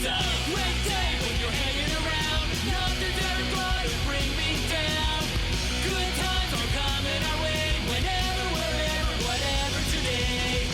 a great day when you're hanging around. Nothing's ever gonna bring me down. Good times are coming our way. Whenever, wherever, whatever today.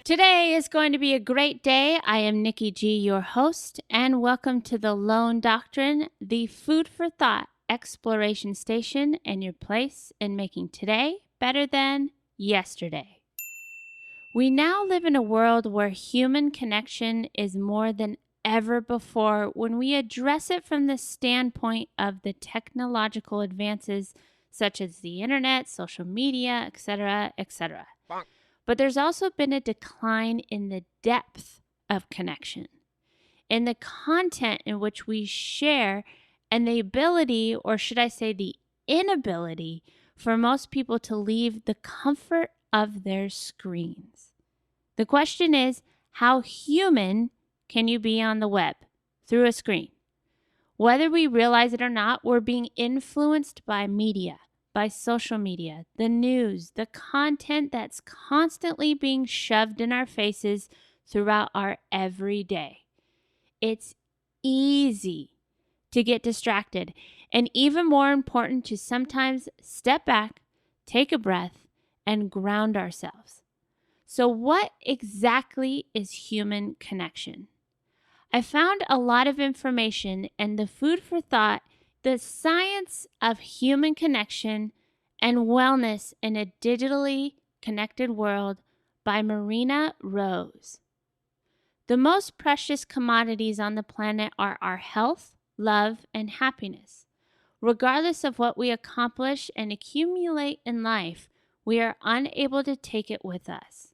Today is going to be a great day. I am Nikki G, your host, and welcome to the Lone Doctrine, the food for thought exploration station and your place in making today better than yesterday. We now live in a world where human connection is more than ever before when we address it from the standpoint of the technological advances such as the internet, social media, etc., etc. But there's also been a decline in the depth of connection, in the content in which we share, and the ability, or should I say the inability, for most people to leave the comfort of their screens. The question is, how human can you be on the web through a screen? Whether we realize it or not, we're being influenced by media, by social media, the news, the content that's constantly being shoved in our faces throughout our everyday. It's easy to get distracted, and even more important, to sometimes step back, take a breath, and ground ourselves. So what exactly is human connection? I found a lot of information, and the food for thought, the science of human connection and wellness in a digitally connected world by Marina Rose. The most precious commodities on the planet are our health, love, and happiness. Regardless of what we accomplish and accumulate in life, we are unable to take it with us.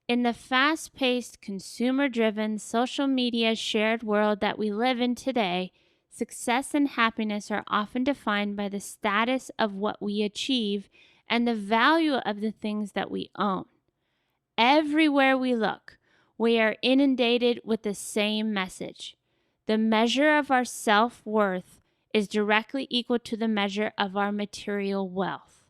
In the fast-paced, consumer-driven, social media shared world that we live in today, success and happiness are often defined by the status of what we achieve and the value of the things that we own. Everywhere we look, we are inundated with the same message. The measure of our self-worth is directly equal to the measure of our material wealth.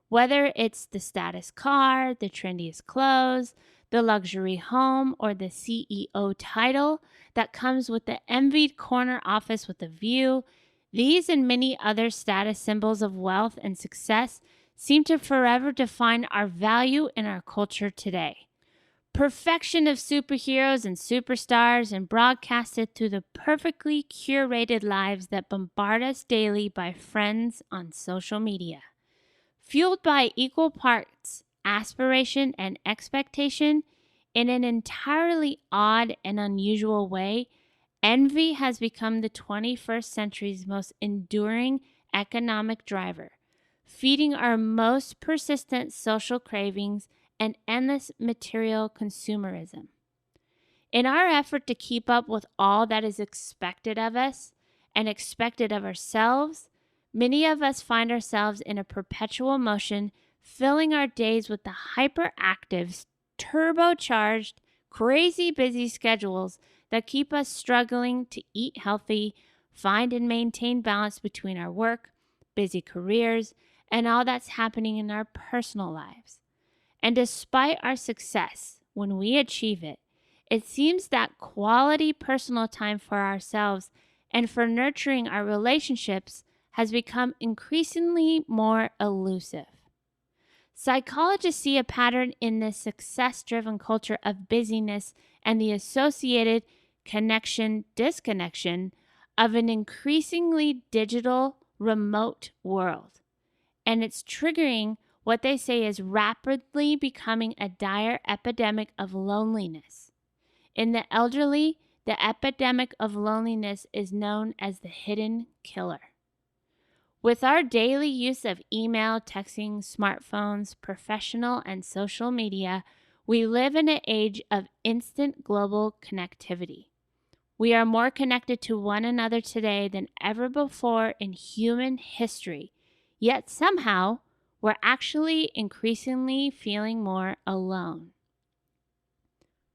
Whether it's the status car, the trendiest clothes, the luxury home, or the CEO title that comes with the envied corner office with a view, these and many other status symbols of wealth and success seem to forever define our value in our culture today. Perfection of superheroes and superstars and broadcasted through the perfectly curated lives that bombard us daily by friends on social media. Fueled by equal parts aspiration and expectation, in an entirely odd and unusual way, envy has become the 21st century's most enduring economic driver, feeding our most persistent social cravings and endless material consumerism. In our effort to keep up with all that is expected of us and expected of ourselves, many of us find ourselves in a perpetual motion, filling our days with the hyperactive, turbocharged, crazy busy schedules that keep us struggling to eat healthy, find and maintain balance between our work, busy careers, and all that's happening in our personal lives. And despite our success, when we achieve it, it seems that quality personal time for ourselves and for nurturing our relationships has become increasingly more elusive. Psychologists see a pattern in this success-driven culture of busyness and the associated connection-disconnection of an increasingly digital, remote world. And it's triggering what they say is rapidly becoming a dire epidemic of loneliness. In the elderly, the epidemic of loneliness is known as the hidden killer. With our daily use of email, texting, smartphones, professional and social media, we live in an age of instant global connectivity. We are more connected to one another today than ever before in human history, yet somehow we're actually increasingly feeling more alone.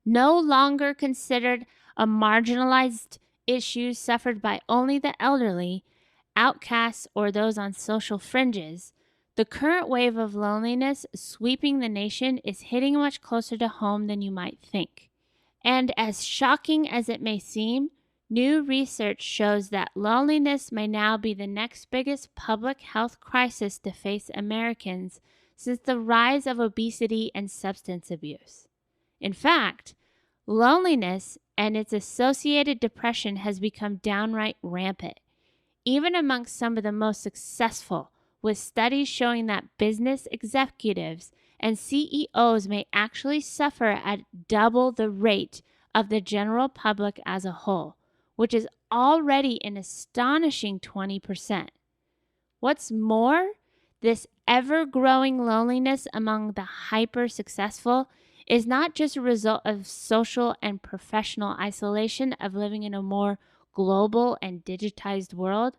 No longer considered a marginalized issue suffered by only the elderly, outcasts, or those on social fringes, the current wave of loneliness sweeping the nation is hitting much closer to home than you might think. And as shocking as it may seem, new research shows that loneliness may now be the next biggest public health crisis to face Americans since the rise of obesity and substance abuse. In fact, loneliness and its associated depression has become downright rampant, even amongst some of the most successful, with studies showing that business executives and CEOs may actually suffer at double the rate of the general public as a whole, which is already an astonishing 20%. What's more, this ever-growing loneliness among the hyper-successful is not just a result of social and professional isolation of living in a more global and digitized world,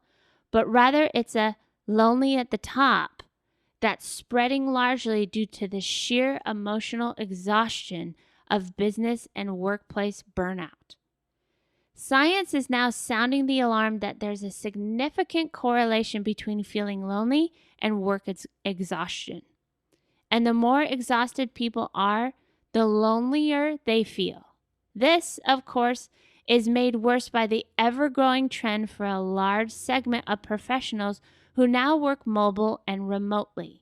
but rather it's a lonely at the top that's spreading largely due to the sheer emotional exhaustion of business and workplace burnout. Science is now sounding the alarm that there's a significant correlation between feeling lonely and work exhaustion. And the more exhausted people are, the lonelier they feel. This, of course, is made worse by the ever-growing trend for a large segment of professionals who now work mobile and remotely.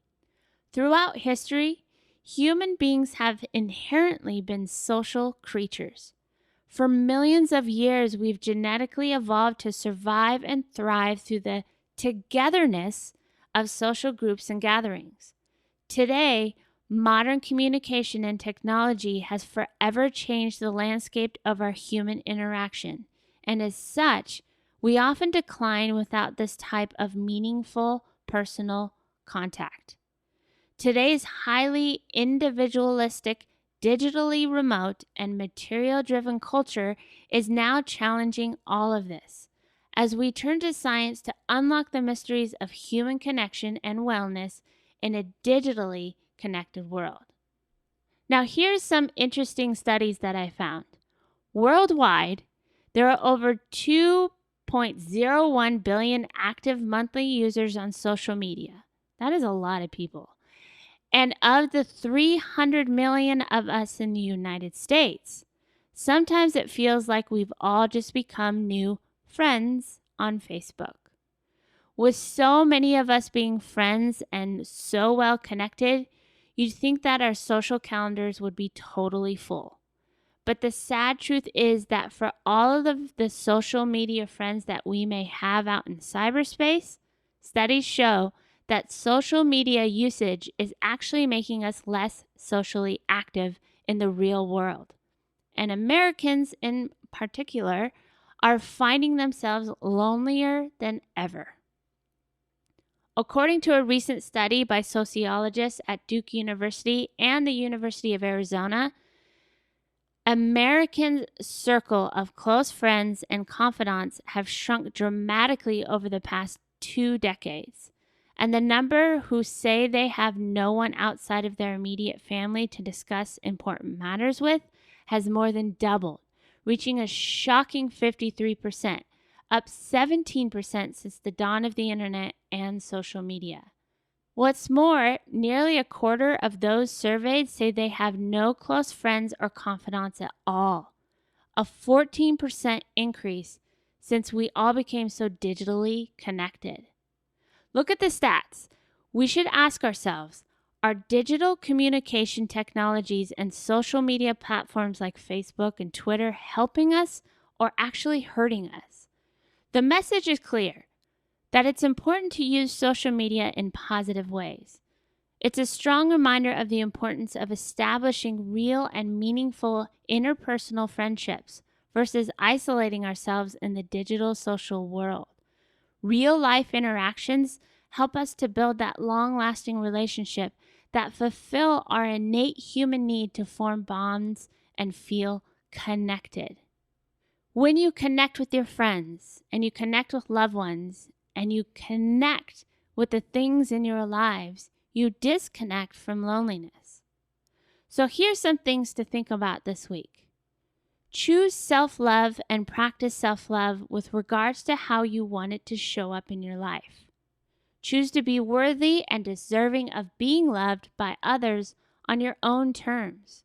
Throughout history, human beings have inherently been social creatures. For millions of years, we've genetically evolved to survive and thrive through the togetherness of social groups and gatherings. Today, modern communication and technology has forever changed the landscape of our human interaction, and as such, we often decline without this type of meaningful personal contact. Today's highly individualistic, digitally remote, and material-driven culture is now challenging all of this, as we turn to science to unlock the mysteries of human connection and wellness in a digitally connected world. Now, here's some interesting studies that I found. Worldwide, there are over 2.01 billion active monthly users on social media. That is a lot of people. And of the 300 million of us in the United States, sometimes it feels like we've all just become new friends on Facebook. With so many of us being friends and so well connected, you'd think that our social calendars would be totally full. But the sad truth is that for all of the social media friends that we may have out in cyberspace, studies show that social media usage is actually making us less socially active in the real world. And Americans in particular are finding themselves lonelier than ever. According to a recent study by sociologists at Duke University and the University of Arizona, Americans' circle of close friends and confidants have shrunk dramatically over the past 2 decades. And the number who say they have no one outside of their immediate family to discuss important matters with has more than doubled, reaching a shocking 53%, up 17% since the dawn of the internet and social media. What's more, nearly a quarter of those surveyed say they have no close friends or confidants at all, a 14% increase since we all became so digitally connected. Look at the stats. We should ask ourselves, are digital communication technologies and social media platforms like Facebook and Twitter helping us or actually hurting us? The message is clear, that it's important to use social media in positive ways. It's a strong reminder of the importance of establishing real and meaningful interpersonal friendships versus isolating ourselves in the digital social world. Real-life interactions help us to build that long-lasting relationship that fulfill our innate human need to form bonds and feel connected. When you connect with your friends and you connect with loved ones and you connect with the things in your lives, you disconnect from loneliness. So here's some things to think about this week. Choose self-love and practice self-love with regards to how you want it to show up in your life. Choose to be worthy and deserving of being loved by others on your own terms.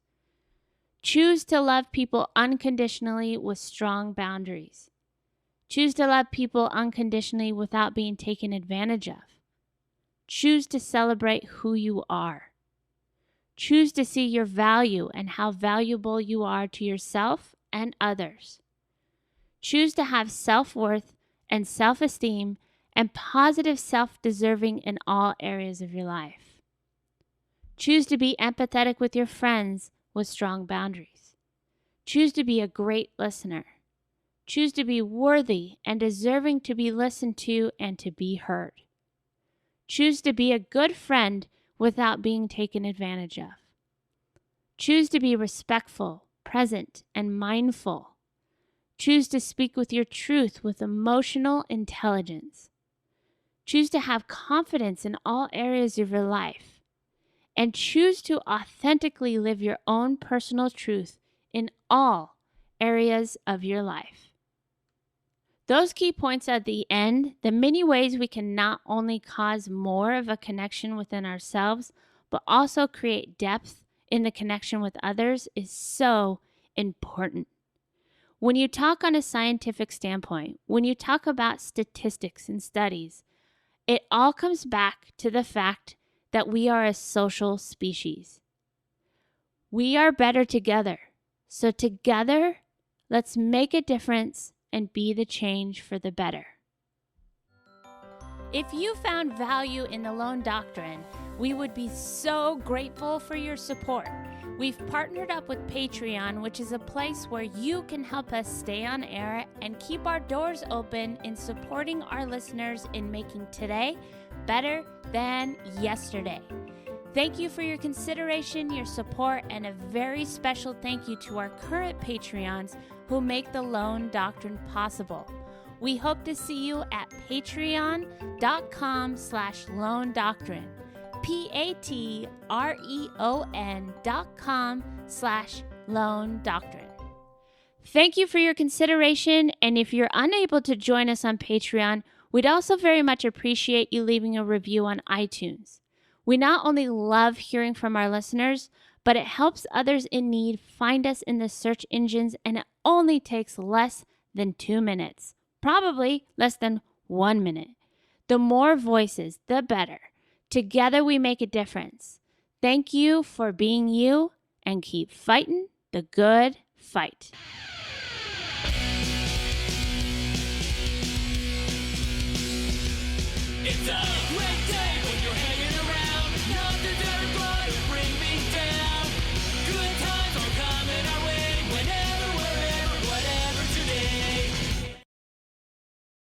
Choose to love people unconditionally with strong boundaries. Choose to love people unconditionally without being taken advantage of. Choose to celebrate who you are. Choose to see your value and how valuable you are to yourself and others. Choose to have self-worth and self-esteem and positive self-deserving in all areas of your life. Choose to be empathetic with your friends with strong boundaries. Choose to be a great listener. Choose to be worthy and deserving to be listened to and to be heard. Choose to be a good friend without being taken advantage of. Choose to be respectful, present, and mindful. Choose to speak with your truth with emotional intelligence. Choose to have confidence in all areas of your life. And choose to authentically live your own personal truth in all areas of your life. Those key points at the end, the many ways we can not only cause more of a connection within ourselves, but also create depth in the connection with others is so important. When you talk on a scientific standpoint, when you talk about statistics and studies, it all comes back to the fact that we are a social species. We are better together. So together, let's make a difference and be the change for the better. If you found value in the Lone Doctrine, we would be so grateful for your support. We've partnered up with Patreon, which is a place where you can help us stay on air and keep our doors open in supporting our listeners in making today better than yesterday. Thank you for your consideration, your support, and a very special thank you to our current Patreons who make the Lone Doctrine possible. We hope to see you at patreon.com/Lone Doctrine. patreon.com/Lone Doctrine. Thank you for your consideration, and if you're unable to join us on Patreon, we'd also very much appreciate you leaving a review on iTunes. We not only love hearing from our listeners, but it helps others in need find us in the search engines, and it only takes less than 2 minutes, probably less than 1 minute. The more voices, the better. Together we make a difference. Thank you for being you, and keep fighting the good fight. It's up.